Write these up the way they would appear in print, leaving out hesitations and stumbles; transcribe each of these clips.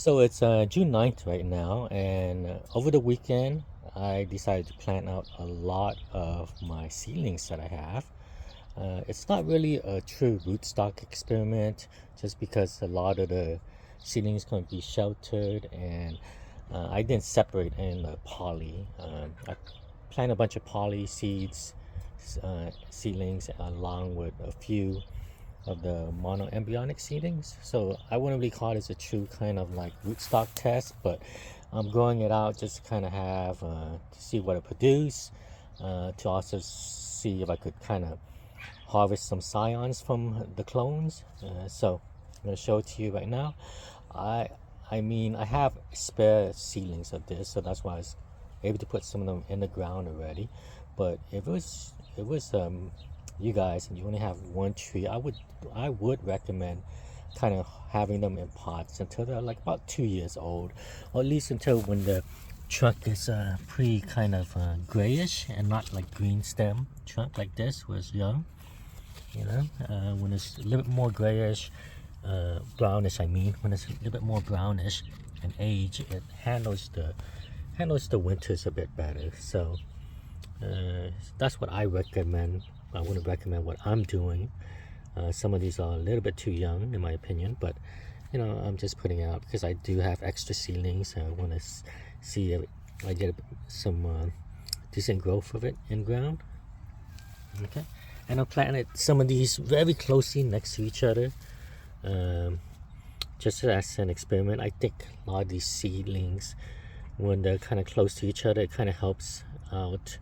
So it's June 9th right now, and over the weekend, I decided to plant out a lot of my seedlings that I have. It's not really a true rootstock experiment, just because a lot of the seedlings can be sheltered, and I didn't separate in the poly. I planted a bunch of poly seeds, seedlings, along with a few of the monoembryonic seedlings. So I wouldn't really call this a true kind of like rootstock test, but I'm growing it out just to kind of have to see what it produces, to also see if I could kind of harvest some scions from the clones. So I'm going to show it to you right now. I I mean, I have spare seedlings of this, so that's why I was able to put some of them in the ground already. But if it was you guys and you only have one tree, I would recommend kind of having them in pots until they're like about 2 years old, or at least until when the trunk is pretty kind of grayish and not like green stem trunk like this was young. When it's a little bit more grayish, brownish. I mean, when it's a little bit more brownish and age, it handles the winters a bit better. So that's what I recommend. I wouldn't recommend what I'm doing. Some of these are a little bit too young, in my opinion, but I'm just putting it out because I do have extra seedlings. I want to see if I get some decent growth of it in ground. Okay, and I planted some of these very closely next to each other, just as an experiment. I think a lot of these seedlings, when they're kind of close to each other, it kind of helps out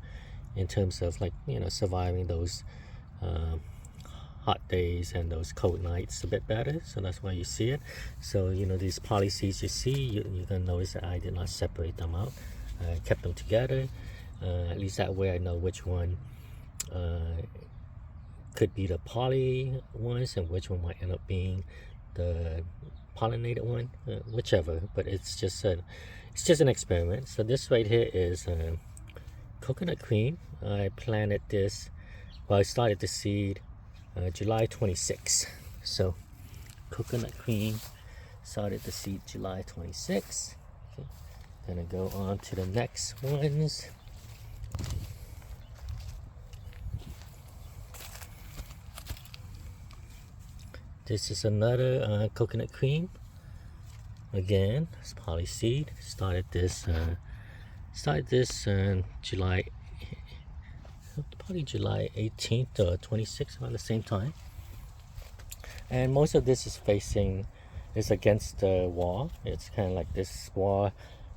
in terms of like surviving those hot days and those cold nights a bit better. So that's why you see it. So these poly seeds you see, you're gonna notice that I did not separate them out. I kept them together. At least that way I know which one could be the poly ones and which one might end up being the pollinated one, whichever. But it's just an experiment. So this right here is coconut cream. I planted this, I started the seed July 26. So coconut cream, started the seed July 26. Okay. Gonna go on to the next ones. This is another coconut cream. Again, it's poly seed. Started this July, probably July 18th or 26th, around the same time. And most of this is against the wall. It's kind of like this wall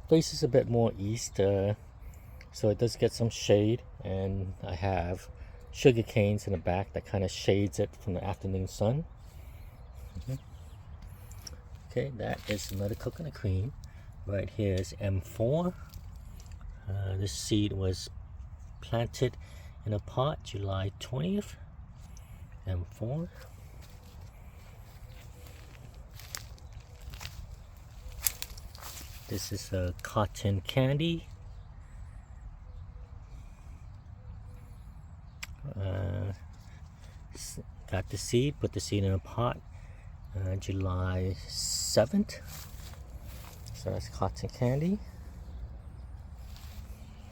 faces a bit more east, so it does get some shade. And I have sugar canes in the back that kind of shades it from the afternoon sun. Okay, that is another coconut cream. Right here is M4. This seed was planted in a pot July 20th. M4. This is a cotton candy. Got the seed, put the seed in a pot July 7th. So that's cotton candy.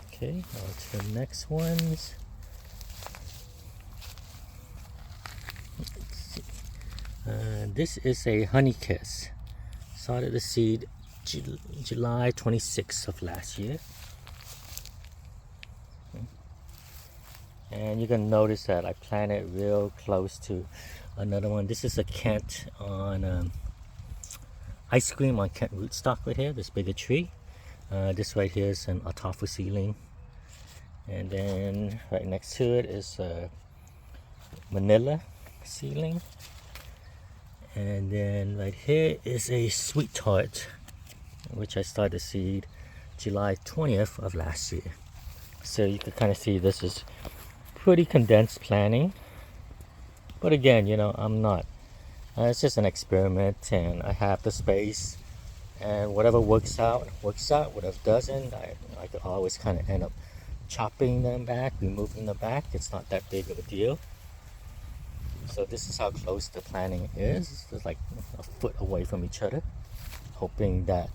Okay, on to the next ones. This is a honey kiss. Started the seed July 26th of last year. And you're gonna notice that I planted real close to another one. This is a Kent on ice cream on Kent rootstock right here, this bigger tree. This right here is an Atafu seedling. And then right next to it is a Manila seedling. And then right here is a sweet tart, which I started to seed July 20th of last year. So you can kind of see this is pretty condensed planting. But again, I'm not. It's just an experiment, and I have the space. And whatever works out, works out. Whatever doesn't, I could always kind of end up chopping them back, removing them back. It's not that big of a deal. So this is how close the planting is. It's like a foot away from each other. hoping that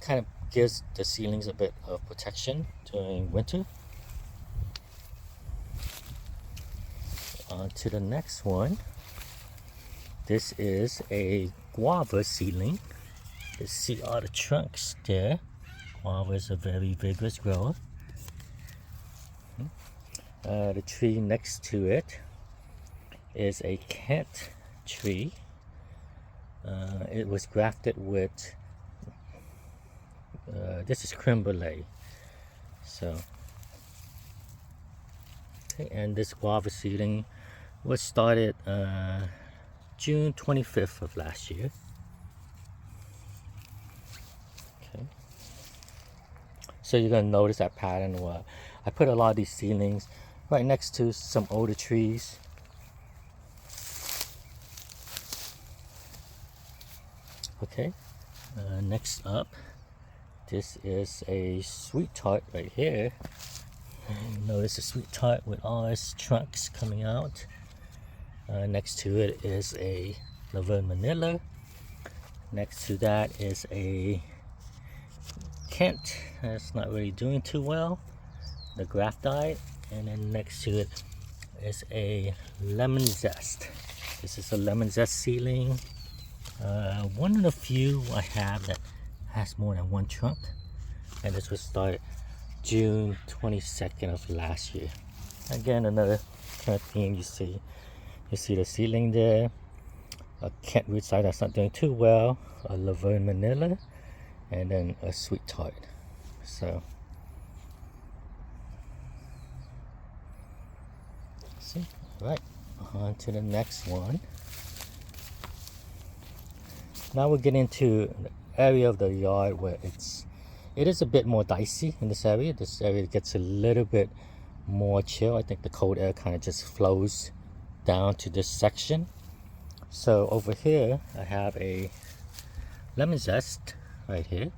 kind of gives the seedlings a bit of protection during winter. On to the next one. This is a guava seedling. You see all the trunks there. Guava is a very vigorous grower. The tree next to it is a Kent tree. It was grafted with, this is creme brulee. So, okay, and this guava seedling was started June 25th of last year. Okay. So you're gonna notice that pattern where I put a lot of these seedlings right next to some older trees. Okay, next up, this is a sweet tart right here. Notice a sweet tart with all its trunks coming out. Next to it is a Laverne Manila. Next to that is a Kent. That's not really doing too well. The graft died. And then next to it is a lemon zest. This is a lemon zest seedling. One of the few I have that has more than one trunk. And this was started June 22nd of last year. Again, another kind of theme you see. You see the seedling there, a Kent root side that's not doing too well, a Laverne Manila, and then a sweet tart. So, see, right, on to the next one. Now we're getting into the area of the yard where it is a bit more dicey in this area. This area gets a little bit more chill. I think the cold air kind of just flows down to this section. So over here I have a lemon zest right here.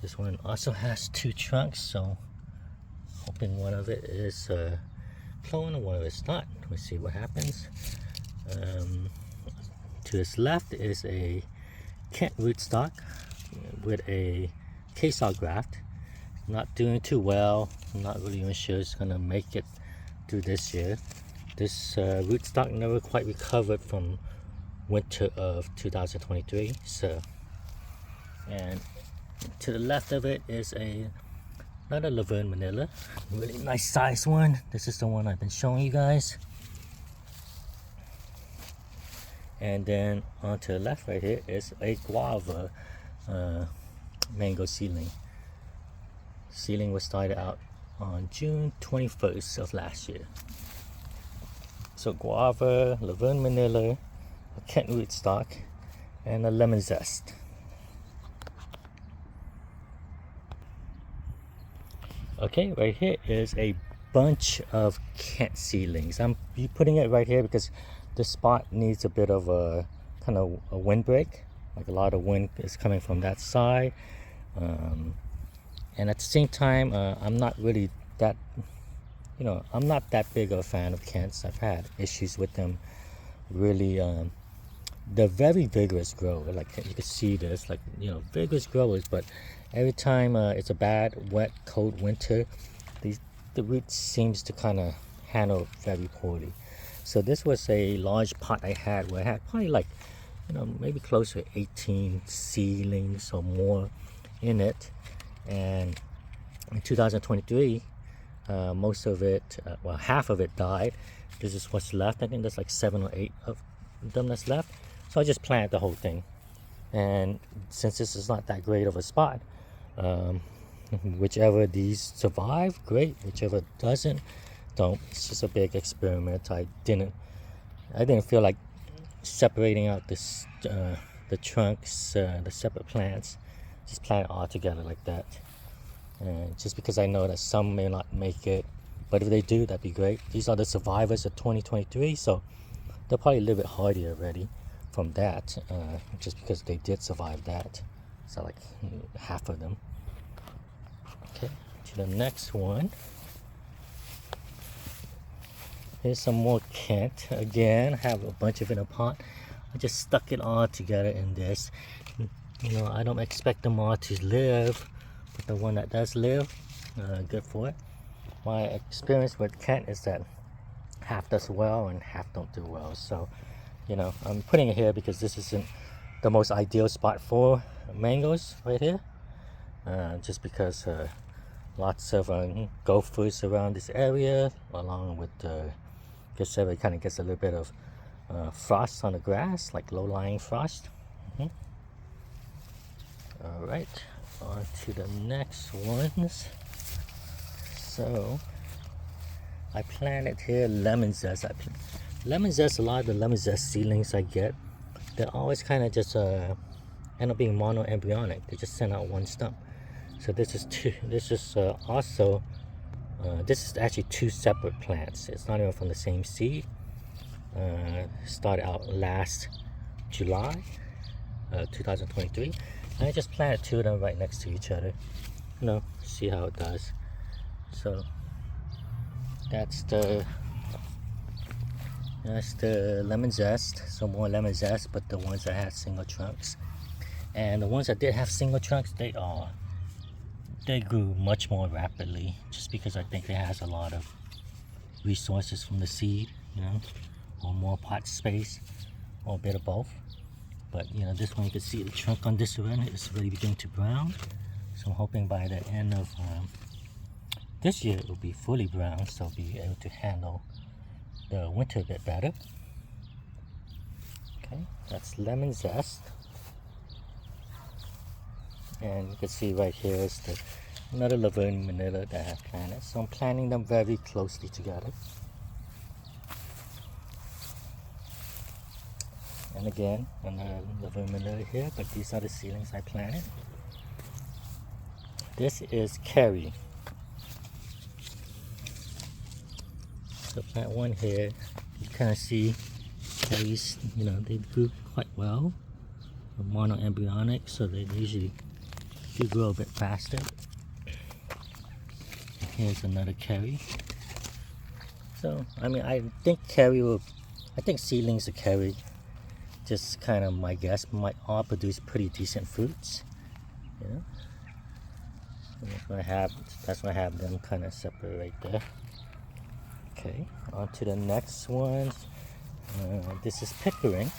This one also has two trunks, so hoping one of it is clone and one of it's not. Let's see what happens. To its left is a Kent rootstock with a case-out graft. Not doing too well. I'm not really even sure it's gonna make it through this year. This rootstock never quite recovered from winter of 2023. So, and to the left of it is another Laverne Manila, really nice size one. This is the one I've been showing you guys. And then on to the left right here is a guava mango seedling. Seedling was started out on June 21st of last year. So guava, Laverne Manila, a Kent rootstock, and a lemon zest. Okay, right here is a bunch of Kent seedlings. I'm putting it right here because this spot needs a bit of a kind of a windbreak. Like a lot of wind is coming from that side. And at the same time, I'm not really that, I'm not that big of a fan of Kents. I've had issues with them. Really, they're very vigorous growers. Like you can see this, like, vigorous growers, but every time it's a bad, wet, cold winter, the roots seems to kind of handle very poorly. So this was a large pot I had where I had probably like, maybe close to 18 seedlings or more in it. And in 2023, most of it, well, half of it died. This is what's left. I think there's like 7 or 8 of them that's left. So I just planted the whole thing. And since this is not that great of a spot, whichever these survive, great. Whichever doesn't, don't. It's just a big experiment. I didn't feel like separating out this the trunks, the separate plants. Just plant it all together like that. And just because I know that some may not make it, but if they do, that'd be great. These are the survivors of 2023, so they're probably a little bit hardy already from that, just because they did survive that. So like half of them. Okay, to the next one. Here's some more Kent. Again, I have a bunch of it in a pot. I just stuck it all together in this. You know, I don't expect them all to live, but the one that does live, good for it. My experience with Kent is that half does well and half don't do well. So, you know, I'm putting it here because this isn't the most ideal spot for mangoes right here. Just because lots of gophers around this area, along with this area kind of gets a little bit of frost on the grass, like low-lying frost. All right, on to the next ones. So I planted here lemon zest. Lemon zest, a lot of the lemon zest seedlings I get, they're always kind of just end up being monoembryonic. They just send out one stump. So this is two. This is also this is actually two separate plants. It's not even from the same seed. Started out last July 2023, and I just planted two of them right next to each other. You know, see how it does. So that's the lemon zest. So more lemon zest, but the ones that have single trunks, and the ones that did have single trunks, they grew much more rapidly, just because I think it has a lot of resources from the seed, you know, or more pot space, or a bit of both. But you know, this one you can see the trunk on this one is really beginning to brown. So I'm hoping by the end of this year it will be fully brown, so I'll be able to handle the winter a bit better. Okay, that's lemon zest. And you can see right here is another Laverne Manila that I have planted. So I'm planting them very closely together. And again, another Laverne Manila here, but these are the seedlings I planted. This is Kerry. So plant one here. You kind of see Kerry's, you know, they grew quite well. They're monoembryonic, so they usually do grow a bit faster. Here's another Kerry. So, I mean, I think seedlings of Kerry, just kind of my guess, might all produce pretty decent fruits. You know? And that's why I have them kind of separate right there. Okay, on to the next ones. This is Pickering.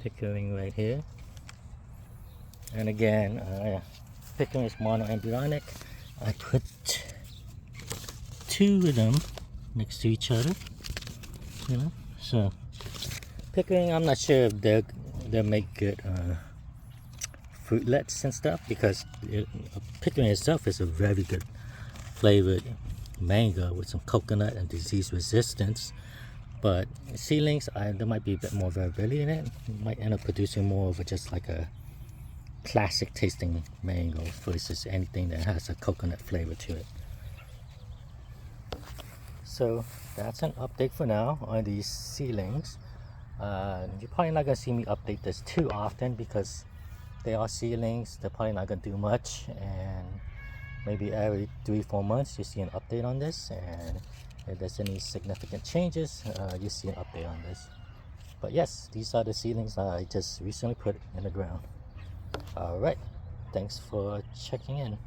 Pickering right here. And again, Pickering is monoembryonic. I put two of them next to each other. You know, so Pickering, I'm not sure if they'll make good fruitlets and stuff, because Pickering itself is a very good flavored mango with some coconut and disease resistance. But seedlings, there might be a bit more variability in it. You might end up producing more of just like a classic tasting mango versus anything that has a coconut flavor to it. So that's an update for now on these seedlings. You're probably not going to see me update this too often because they are seedlings. They're probably not going to do much, and maybe every 3-4 months you see an update on this, and if there's any significant changes, you see an update on this. But yes, these are the seedlings I just recently put in the ground. Alright, thanks for checking in.